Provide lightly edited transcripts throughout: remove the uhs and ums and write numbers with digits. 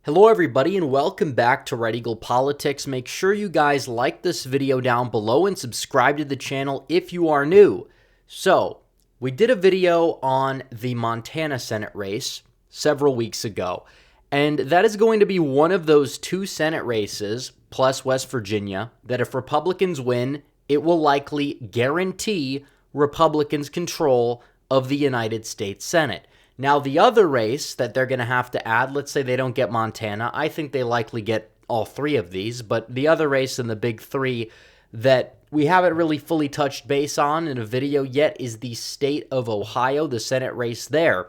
Hello everybody and welcome back to Red Eagle Politics. Make sure you guys like this video down below and subscribe to the channel if you are new. So, we did a video on the Montana Senate race several weeks ago, and that is going to be one of those two Senate races, plus West Virginia, that if Republicans win, it will likely guarantee Republicans control of the United States Senate. Now, the other race that they're going to have to add, let's say they don't get Montana, I think they likely get all three of these, but the other race in the big three that we haven't really fully touched base on in a video yet is the state of Ohio, the Senate race there.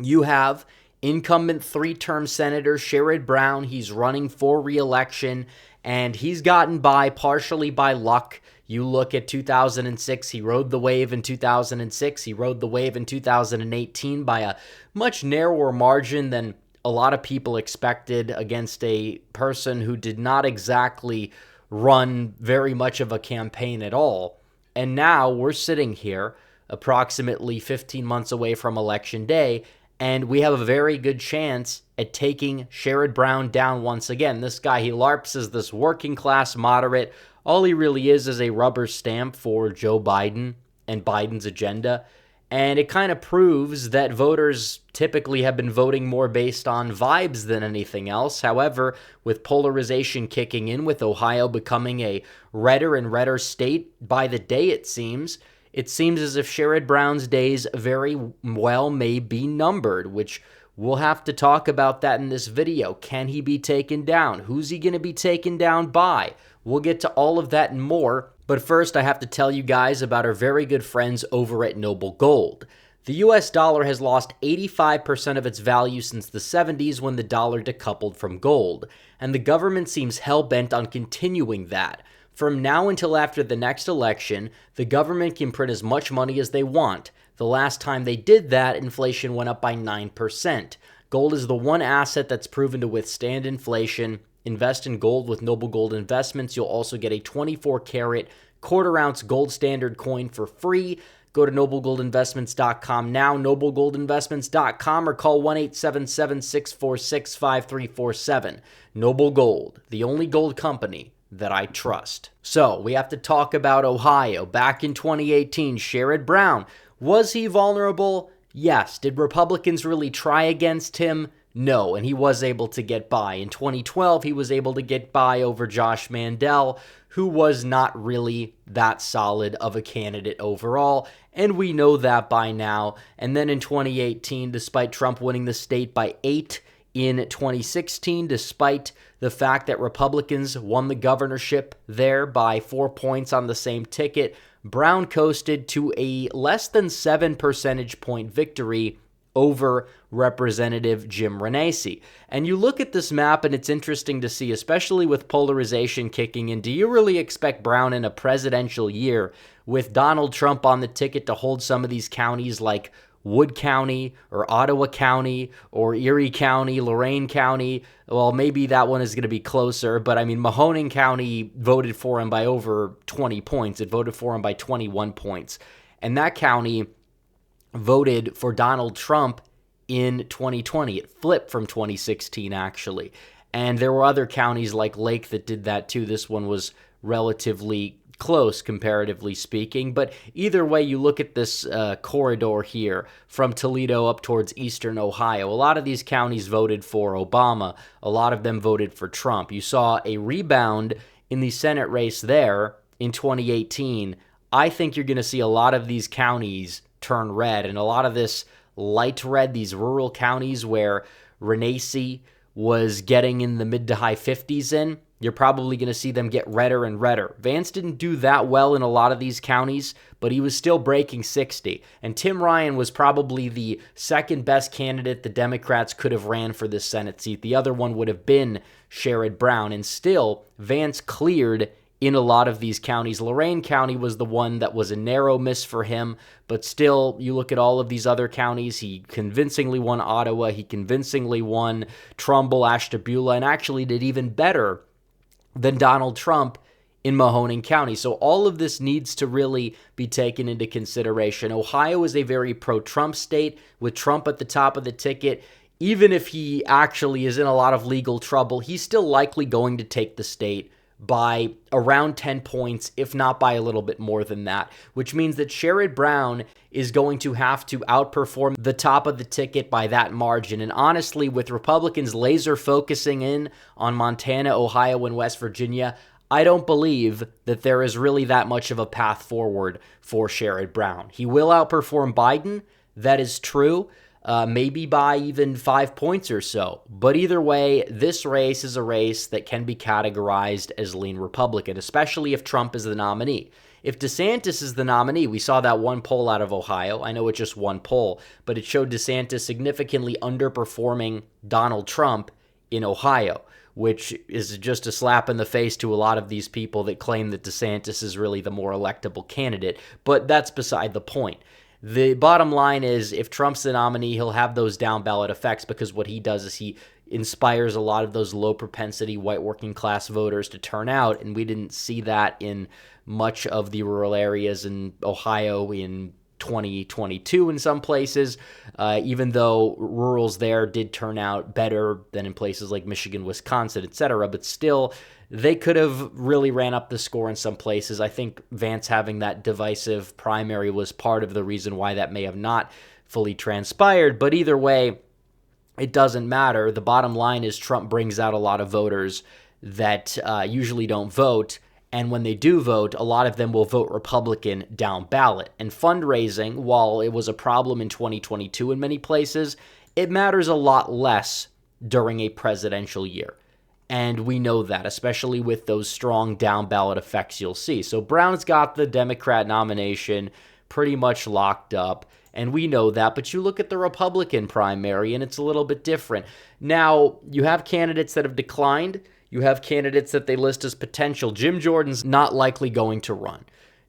You have incumbent three-term Senator Sherrod Brown. He's running for re-election, and he's gotten by partially by luck. You look at 2006, he rode the wave in 2006, he rode the wave in 2018 by a much narrower margin than a lot of people expected against a person who did not exactly run very much of a campaign at all. And now we're sitting here approximately 15 months away from Election Day, and we have a very good chance at taking Sherrod Brown down once again. This guy, he LARPs as this working class moderate. All he really is a rubber stamp for Joe Biden and Biden's agenda. And it kind of proves that voters typically have been voting more based on vibes than anything else. However, with polarization kicking in, with Ohio becoming a redder and redder state by the day, it seems as if Sherrod Brown's days very well may be numbered, which we'll have to talk about that in this video. Can he be taken down? Who's he going to be taken down by? We'll get to all of that and more, but first I have to tell you guys about our very good friends over at Noble Gold. The US dollar has lost 85% of its value since the 70s when the dollar decoupled from gold, and the government seems hell-bent on continuing that. From now until after the next election, the government can print as much money as they want. The last time they did that, inflation went up by 9%. Gold is the one asset that's proven to withstand inflation. Invest in gold with Noble Gold Investments. You'll also get a 24-karat, quarter-ounce gold standard coin for free. Go to noblegoldinvestments.com now, noblegoldinvestments.com, or call 1-877-646-5347. Noble Gold, the only gold company that I trust. So, we have to talk about Ohio. Back in 2018, Sherrod Brown, was he vulnerable? Yes. Did Republicans really try against him? No, and he was able to get by. In 2012, he was able to get by over Josh Mandel, who was not really that solid of a candidate overall, and we know that by now. And then in 2018, despite Trump winning the state by 8 in 2016, despite the fact that Republicans won the governorship there by 4 points on the same ticket, Brown coasted to a less than 7 percentage point victory over Representative Jim Renacci. And you look at this map and it's interesting to see, especially with polarization kicking in, do you really expect Brown in a presidential year with Donald Trump on the ticket to hold some of these counties like Wood County or Ottawa County or Erie County, Lorain County? Well, maybe that one is going to be closer, but I mean, Mahoning County voted for him by over 20 points. It voted for him by 21 points. And that county voted for Donald Trump in 2020. It flipped from 2016, actually. And there were other counties like Lake that did that too. This one was relatively close, comparatively speaking. But either way, you look at this corridor here from Toledo up towards eastern Ohio. A lot of these counties voted for Obama. A lot of them voted for Trump. You saw a rebound in the Senate race there in 2018. I think you're going to see a lot of these counties turn red, and a lot of this light red, these rural counties where Renacci was getting in the mid to high 50s in, you're probably going to see them get redder and redder. Vance didn't do that well in a lot of these counties, but he was still breaking 60. And Tim Ryan was probably the second best candidate the Democrats could have ran for this Senate seat. The other one would have been Sherrod Brown. And still, Vance cleared in a lot of these counties. Lorain County was the one that was a narrow miss for him, but still, you look at all of these other counties, he convincingly won Ottawa, he convincingly won Trumbull, Ashtabula, and actually did even better than Donald Trump in Mahoning County. So all of this needs to really be taken into consideration. Ohio is a very pro-Trump state with Trump at the top of the ticket. even if he actually is in a lot of legal trouble, he's still likely going to take the state by around 10 points, if not by a little bit more than that, which means that Sherrod Brown is going to have to outperform the top of the ticket by that margin. And honestly, with Republicans laser focusing in on Montana, Ohio, and West Virginia, I don't believe that there is really that much of a path forward for Sherrod Brown. He will outperform Biden. That is true. Maybe by even 5 points or so. But either way, this race is a race that can be categorized as lean Republican, especially if Trump is the nominee. If DeSantis is the nominee, we saw that one poll out of Ohio. I know it's just one poll, but it showed DeSantis significantly underperforming Donald Trump in Ohio, which is just a slap in the face to a lot of these people that claim that DeSantis is really the more electable candidate. But that's beside the point. The bottom line is, if Trump's the nominee, he'll have those down ballot effects, because what he does is he inspires a lot of those low propensity white working class voters to turn out, and we didn't see that in much of the rural areas in Ohio in 2022 in some places, even though rurals there did turn out better than in places like Michigan, Wisconsin, etc. But still, they could have really ran up the score in some places. I think Vance having that divisive primary was part of the reason why that may have not fully transpired. But either way, it doesn't matter. The bottom line is Trump brings out a lot of voters that usually don't vote. And when they do vote, a lot of them will vote Republican down ballot. And fundraising, while it was a problem in 2022 in many places, it matters a lot less during a presidential year. And we know that, especially with those strong down ballot effects you'll see. So Brown's got the Democrat nomination pretty much locked up, and we know that. But you look at the Republican primary, and it's a little bit different. Now, you have candidates that have declined. You have candidates that they list as potential. Jim Jordan's not likely going to run.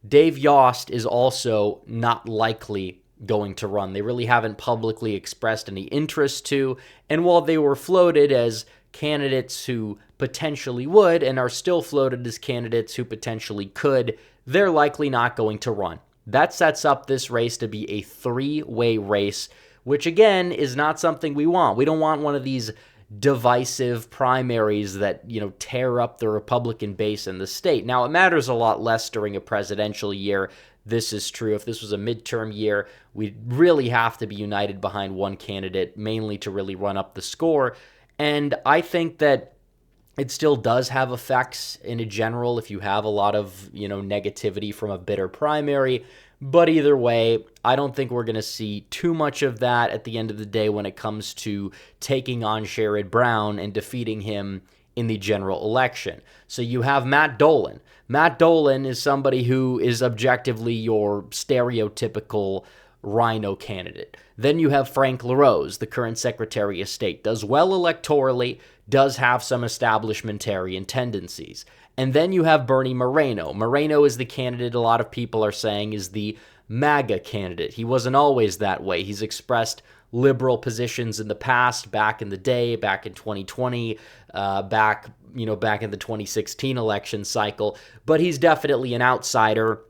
Dave Yost is also not likely going to run. They really haven't publicly expressed any interest to. And while they were floated as candidates who potentially would, and are still floated as candidates who potentially could, they're likely not going to run. That sets up this race to be a three-way race, which again is not something we want. We don't want one of these divisive primaries that, tear up the Republican base in the state. Now, it matters a lot less during a presidential year. This is true. If this was a midterm year, we'd really have to be united behind one candidate, mainly to really run up the score. And I think that it still does have effects in a general if you have a lot of, negativity from a bitter primary. But either way, I don't think we're going to see too much of that at the end of the day when it comes to taking on Sherrod Brown and defeating him in the general election. So you have Matt Dolan. Matt Dolan is somebody who is objectively your stereotypical rhino candidate. Then you have Frank LaRose, the current Secretary of State, does well electorally, does have some establishmentarian tendencies. And then you have Bernie Moreno. Moreno is the candidate a lot of people are saying is the MAGA candidate. He wasn't always that way. He's expressed liberal positions in the past, back in the day, back in 2020, back in the 2016 election cycle. But he's definitely an outsider.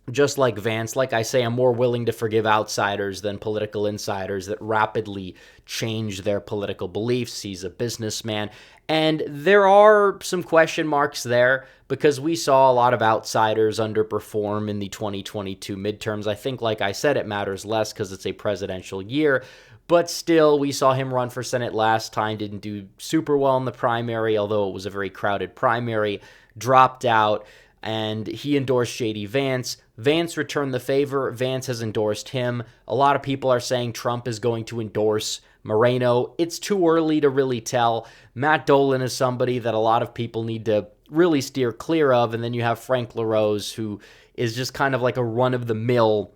Just like Vance, like I say, I'm more willing to forgive outsiders than political insiders that rapidly change their political beliefs. He's a businessman. And there are some question marks there because we saw a lot of outsiders underperform in the 2022 midterms. I think, like I said, it matters less because it's a presidential year. But still, we saw him run for Senate last time, didn't do super well in the primary, although it was a very crowded primary, dropped out. And he endorsed J.D. Vance. Vance returned the favor. Vance has endorsed him. A lot of people are saying Trump is going to endorse Moreno. It's too early to really tell. Matt Dolan is somebody that a lot of people need to really steer clear of. And then you have Frank LaRose, who is just kind of like a run-of-the-mill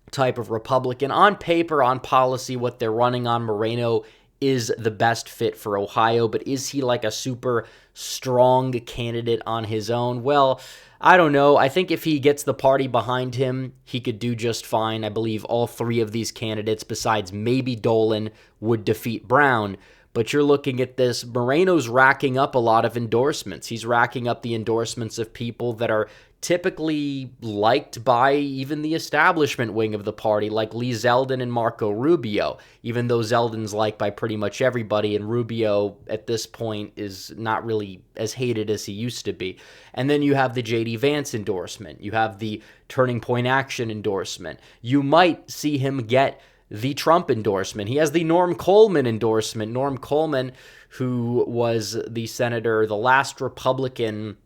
type of Republican. On paper, on policy, what they're running on, Moreno is the best fit for Ohio, but is he like a super strong candidate on his own? Well, I don't know. I think if he gets the party behind him, he could do just fine. I believe all three of these candidates, besides maybe Dolan, would defeat Brown. But you're looking at this, Moreno's racking up a lot of endorsements. He's racking up the endorsements of people that are typically liked by even the establishment wing of the party, like Lee Zeldin and Marco Rubio, even though Zeldin's liked by pretty much everybody, and Rubio at this point is not really as hated as he used to be. And then you have the J.D. Vance endorsement. You have the Turning Point Action endorsement. You might see him get the Trump endorsement. He has the Norm Coleman endorsement. Norm Coleman, who was the senator, the last Republican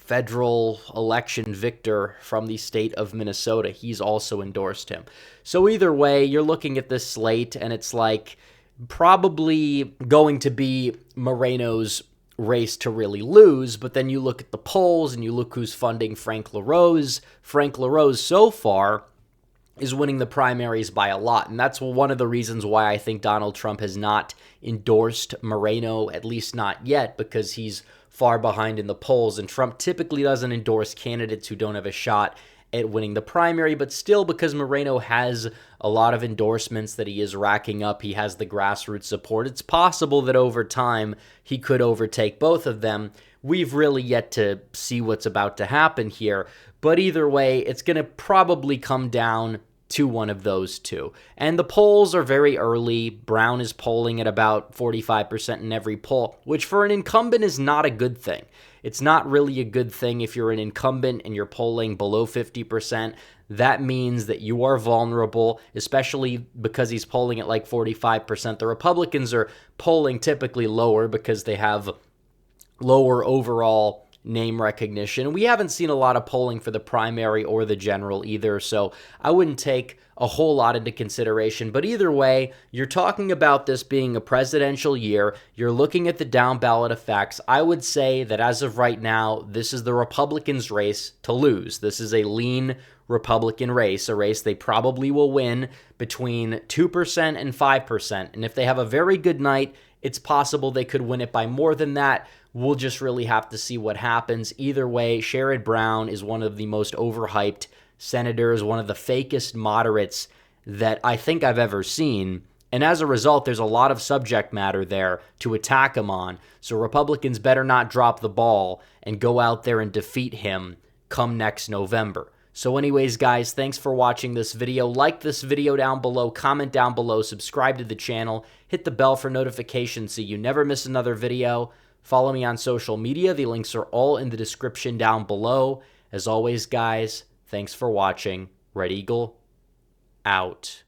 federal election victor from the state of Minnesota. He's also endorsed him. So either way, you're looking at this slate, and it's like probably going to be Moreno's race to really lose, but then you look at the polls and you look who's funding Frank LaRose. Frank LaRose so far is winning the primaries by a lot, and that's one of the reasons why I think Donald Trump has not endorsed Moreno, at least not yet, because he's far behind in the polls, and Trump typically doesn't endorse candidates who don't have a shot at winning the primary, but still, because Moreno has a lot of endorsements that he is racking up, he has the grassroots support, it's possible that over time he could overtake both of them. We've really yet to see what's about to happen here, but either way, it's going to probably come down to one of those two. And the polls are very early. Brown is polling at about 45% in every poll, which for an incumbent is not a good thing. It's not really a good thing if you're an incumbent and you're polling below 50%. That means that you are vulnerable, especially because he's polling at like 45%. The Republicans are polling typically lower because they have lower overall name recognition. We haven't seen a lot of polling for the primary or the general either, so I wouldn't take a whole lot into consideration. But either way, you're talking about this being a presidential year. You're looking at the down ballot effects. I would say that as of right now, this is the Republicans' race to lose. This is a lean Republican race, a race they probably will win between 2% and 5%. And if they have a very good night, it's possible they could win it by more than that. We'll just really have to see what happens. Either way, Sherrod Brown is one of the most overhyped senators, one of the fakest moderates that I think I've ever seen. And as a result, there's a lot of subject matter there to attack him on. So Republicans better not drop the ball and go out there and defeat him come next November. So anyways, guys, thanks for watching this video. Like this video down below, comment down below, subscribe to the channel, hit the bell for notifications so you never miss another video. Follow me on social media. The links are all in the description down below. As always, guys, thanks for watching. Red Eagle, out.